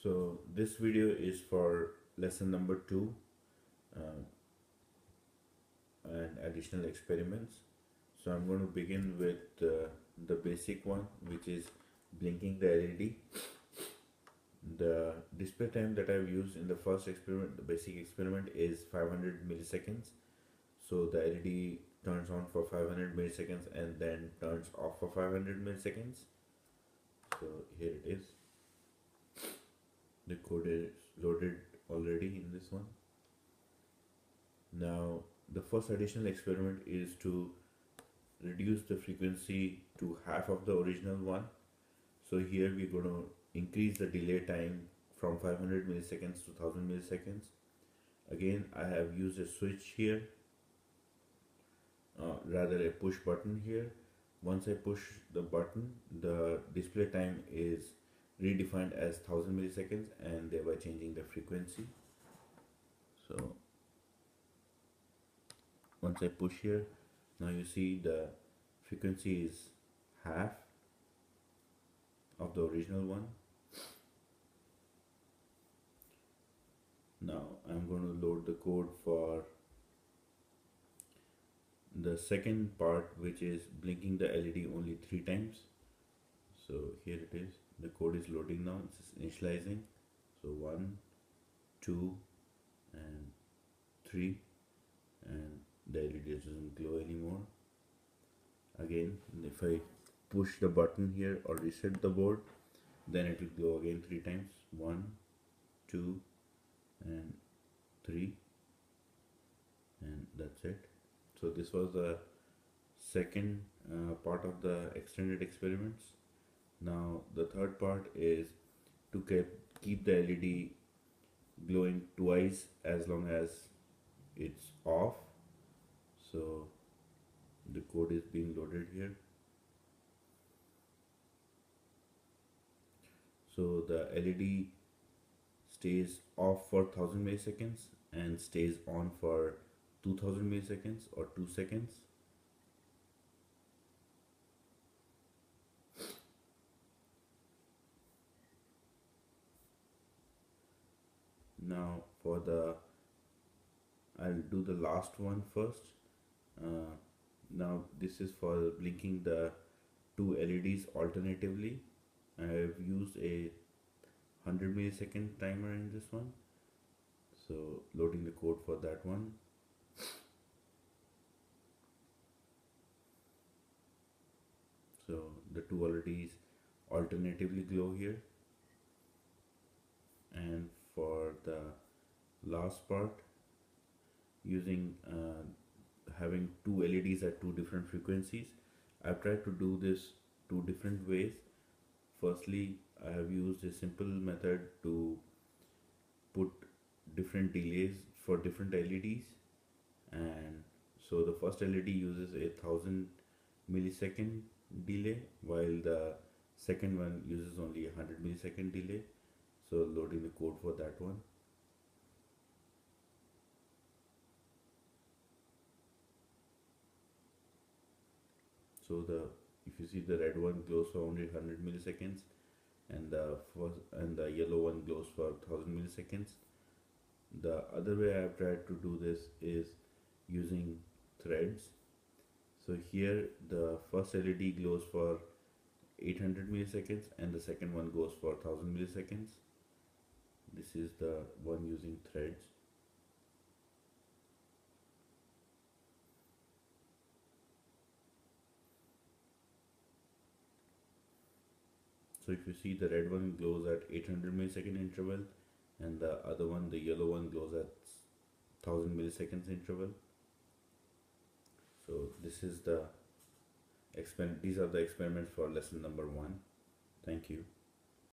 So this video is for lesson number 2 uh, and additional experiments. So I'm going to begin with the basic one, which is blinking the LED. The display time that I've used in the first experiment, the basic experiment, is 500 milliseconds. So the LED turns on for 500 milliseconds and then turns off for 500 milliseconds. So here it is. The code is loaded already in this one. Now the first additional experiment is to reduce the frequency to half of the original one. So here we're going to increase the delay time from 500 milliseconds to 1000 milliseconds. Again, I have used a switch here, rather a push button here. Once I push the button, the display time is redefined as 1000 milliseconds and thereby changing the frequency. So once I push here, now you see the frequency is half of the original one. Now I'm going to load the code for the second part, which is blinking the LED only 3 times. So here it is, the code is loading now, it's initializing. So 1, 2 and 3, and the LED doesn't glow anymore. Again, if I push the button here or reset the board, then it will glow again 3 times. 1, 2 and 3, and that's it. So this was the second part of the extended experiments. Now the third part is to keep the LED glowing twice as long as it's off. So the code is being loaded here. So the LED stays off for 1000 milliseconds and stays on for 2000 milliseconds or 2 seconds. Now I'll do the last one first. Now this is for blinking the 2 LEDs alternatively. I have used a 100 millisecond timer in this one. So loading the code for that one. So the 2 LEDs alternatively glow here. And for the last part, using having 2 LEDs at 2 different frequencies, I've tried to do this 2 different ways. Firstly, I have used a simple method to put different delays for different LEDs, and so the first LED uses a 1000 millisecond delay while the second one uses only 100 millisecond delay. So loading the code for that one. So if you see, the red one glows for only 100 milliseconds and the yellow one glows for 1000 milliseconds. The other way I have tried to do this is using threads. So here the first LED glows for 800 milliseconds and the second one goes for 1000 milliseconds. This is the one using threads. So if you see, the red one glows at 800 millisecond interval and the other one, the yellow one, glows at 1000 milliseconds interval. So this is these are the experiments for lesson number 1. Thank you.